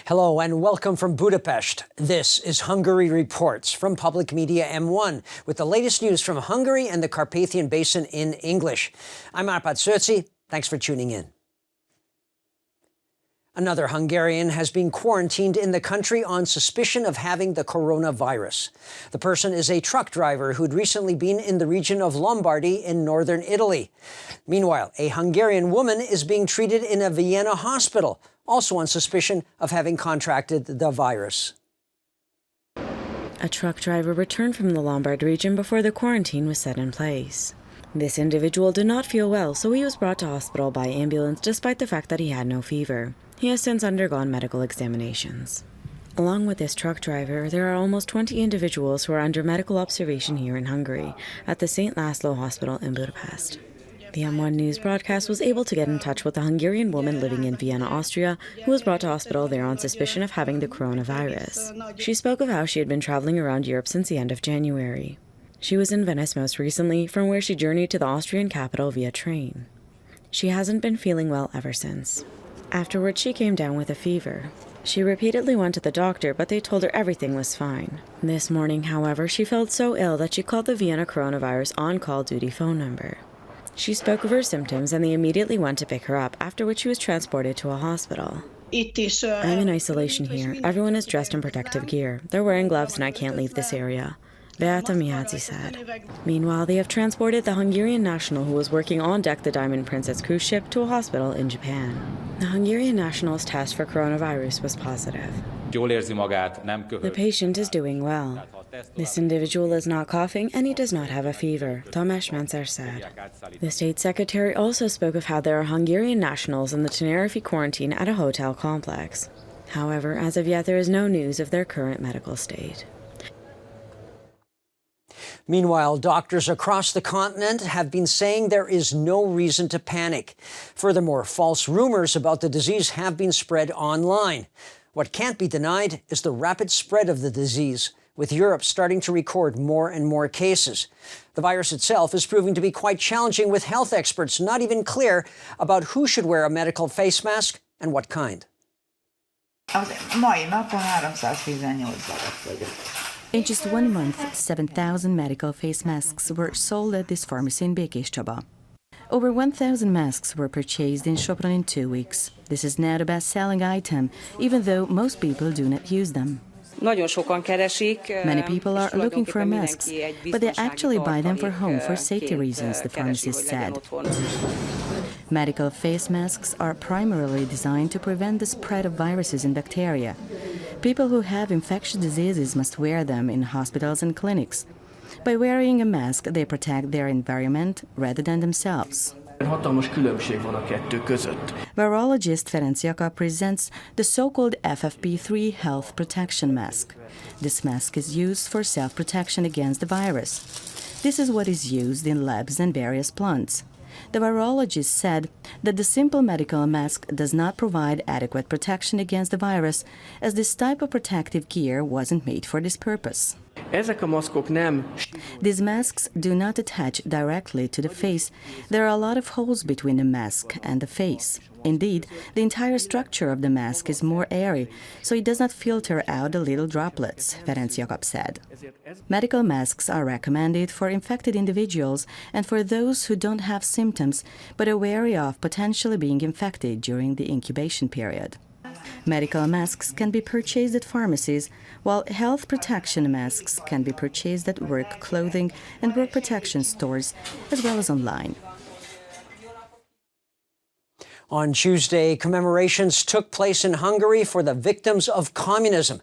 Hello and welcome from Budapest. This is Hungary Reports from Public Media M1 with the latest news from Hungary and the Carpathian Basin in English. I'm Arpad Szörci. Thanks for tuning in. Another Hungarian has been quarantined in the country on suspicion of having the coronavirus. The person is a truck driver who'd recently been in the region of Lombardy in northern Italy. Meanwhile, a Hungarian woman is being treated in a Vienna hospital, also on suspicion of having contracted the virus. A truck driver returned from the Lombard region before the quarantine was set in place. This individual did not feel well, so he was brought to hospital by ambulance despite the fact that he had no fever. He has since undergone medical examinations. Along with this truck driver, there are almost 20 individuals who are under medical observation here in Hungary at the St. Laszlo Hospital in Budapest. The M1 News broadcast was able to get in touch with a Hungarian woman living in Vienna, Austria, who was brought to hospital there on suspicion of having the coronavirus. She spoke of how she had been traveling around Europe since the end of January. She was in Venice most recently, from where she journeyed to the Austrian capital via train. She hasn't been feeling well ever since. Afterwards, she came down with a fever. She repeatedly went to the doctor, but they told her everything was fine. This morning, however, she felt so ill that she called the Vienna coronavirus on-call duty phone number. She spoke of her symptoms and they immediately went to pick her up, after which she was transported to a hospital. I'm in isolation here. Everyone is dressed in protective gear. They're wearing gloves and I can't leave this area, Beata Mihály said. Meanwhile, they have transported the Hungarian national who was working on deck the Diamond Princess cruise ship to a hospital in Japan. The Hungarian national's test for coronavirus was positive. The patient is doing well. This individual is not coughing and he does not have a fever, Tamás Mencer said. The state secretary also spoke of how there are Hungarian nationals in the Tenerife quarantine at a hotel complex. However, as of yet, there is no news of their current medical state. Meanwhile, doctors across the continent have been saying there is no reason to panic. Furthermore, false rumors about the disease have been spread online. What can't be denied is the rapid spread of the disease, with Europe starting to record more and more cases. The virus itself is proving to be quite challenging, with health experts not even clear about who should wear a medical face mask and what kind. In just 1 month, 7,000 medical face masks were sold at this pharmacy in Békéscsaba. Over 1,000 masks were purchased in Sopron in 2 weeks. This is now the best-selling item, even though most people do not use them. Many people are looking for masks, but they actually buy them for home for safety reasons, the pharmacist said. Medical face masks are primarily designed to prevent the spread of viruses and bacteria. People who have infectious diseases must wear them in hospitals and clinics. By wearing a mask, they protect their environment rather than themselves. Virologist Ferenc Jakab presents the so-called FFP3 health protection mask. This mask is used for self-protection against the virus. This is what is used in labs and various plants. The virologist said that the simple medical mask does not provide adequate protection against the virus, as this type of protective gear wasn't made for this purpose. These masks do not attach directly to the face. There are a lot of holes between the mask and the face. Indeed, the entire structure of the mask is more airy, so it does not filter out the little droplets, Ferenc Jakab said. Medical masks are recommended for infected individuals and for those who don't have symptoms but are wary of potentially being infected during the incubation period. Medical masks can be purchased at pharmacies, while health protection masks can be purchased at work clothing and work protection stores, as well as online. On Tuesday, commemorations took place in Hungary for the victims of communism.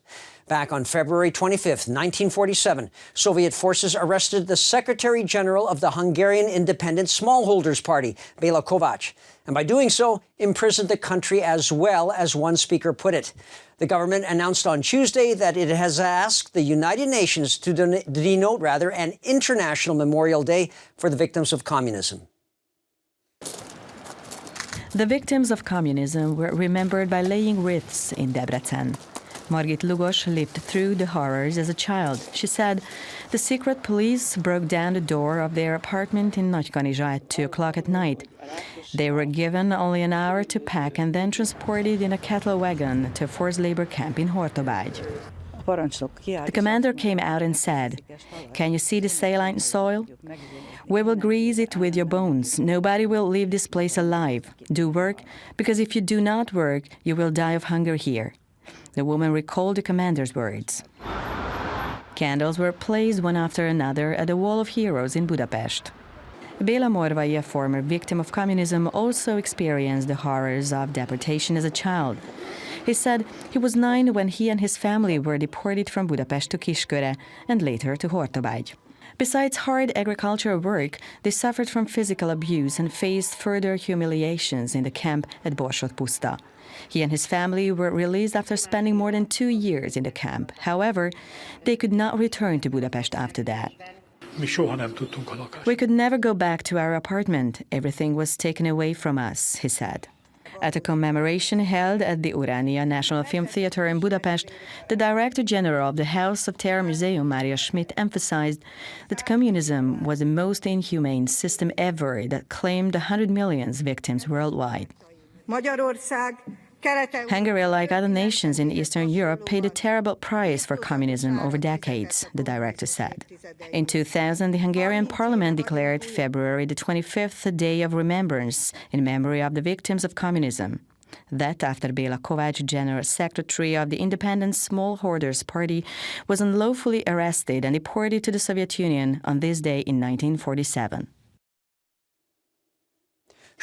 Back on February 25th, 1947, Soviet forces arrested the Secretary General of the Hungarian Independent Smallholders Party, Béla Kovács, and by doing so, imprisoned the country as well, as one speaker put it. The government announced on Tuesday that it has asked the United Nations to denote an International Memorial Day for the victims of communism. The victims of communism were remembered by laying wreaths in Debrecen. Margit Lugos lived through the horrors as a child. She said the secret police broke down the door of their apartment in Nagykanizsa at 2 o'clock at night. They were given only an hour to pack and then transported in a cattle wagon to a forced labor camp in Hortobágy. The commander came out and said, "Can you see the saline soil? We will grease it with your bones. Nobody will leave this place alive. Do work, because if you do not work, you will die of hunger here." The woman recalled the commander's words. Candles were placed one after another at the Wall of Heroes in Budapest. Béla Morvai, a former victim of communism, also experienced the horrors of deportation as a child. He said he was 9 when he and his family were deported from Budapest to Kisköre and later to Hortobágy. Besides hard agricultural work, they suffered from physical abuse and faced further humiliations in the camp at Borsod-Puszta. He and his family were released after spending more than 2 years in the camp. However, they could not return to Budapest after that. We could never go back to our apartment. Everything was taken away from us, he said. At a commemoration held at the Urania National Film Theatre in Budapest, the Director General of the House of Terror Museum, Mária Schmidt, emphasized that communism was the most inhumane system ever that claimed 100 million victims worldwide. Hungary, like other nations in Eastern Europe, paid a terrible price for communism over decades, the director said. In 2000, the Hungarian parliament declared February the 25th a day of remembrance in memory of the victims of communism. That after Béla Kovács, general secretary of the Independent Smallholders Party, was unlawfully arrested and deported to the Soviet Union on this day in 1947.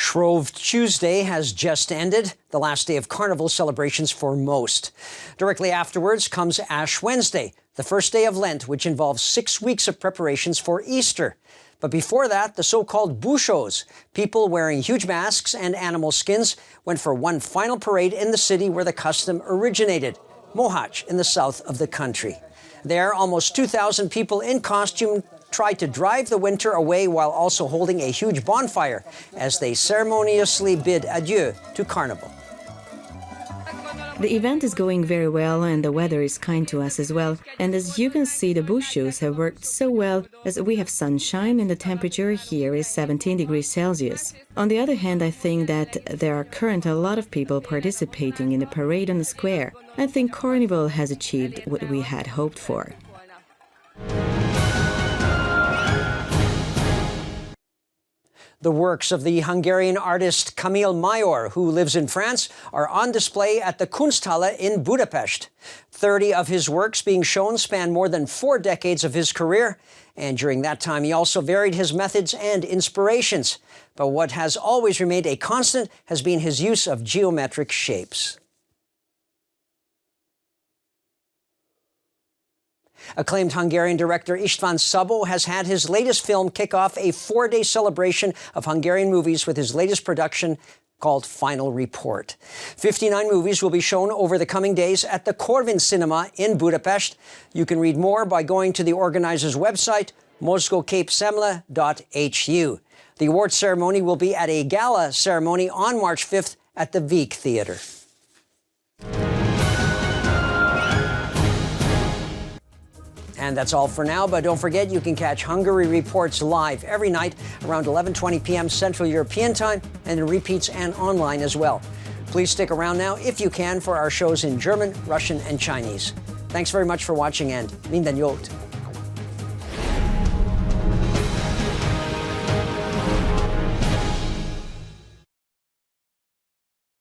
Shrove Tuesday has just ended, the last day of carnival celebrations for most. Directly afterwards comes Ash Wednesday, the first day of Lent, which involves 6 weeks of preparations for Easter. But before that, the so-called bushos, people wearing huge masks and animal skins, went for one final parade in the city where the custom originated, Mohács, in the south of the country. There, almost 2,000 people in costume tried to drive the winter away while also holding a huge bonfire as they ceremoniously bid adieu to Carnival. The event is going very well and the weather is kind to us as well. And as you can see, the bushos have worked so well as we have sunshine and the temperature here is 17 degrees Celsius. On the other hand, I think that there are currently a lot of people participating in the parade on the square. I think Carnival has achieved what we had hoped for. The works of the Hungarian artist Camille Major, who lives in France, are on display at the Kunsthalle in Budapest. 30 of his works being shown span more than 4 decades of his career, and during that time he also varied his methods and inspirations. But what has always remained a constant has been his use of geometric shapes. Acclaimed Hungarian director István Szabó has had his latest film kick off a 4-day celebration of Hungarian movies with his latest production called Final Report. 59 movies will be shown over the coming days at the Corvin Cinema in Budapest. You can read more by going to the organizers' website, mozgóképszemle.hu. The award ceremony will be at a gala ceremony on March 5th at the Víg Theatre. And that's all for now, but don't forget you can catch Hungary Reports live every night around 11:20 p.m. Central European Time and in repeats and online as well. Please stick around now, if you can, for our shows in German, Russian, and Chinese. Thanks very much for watching and minden jót!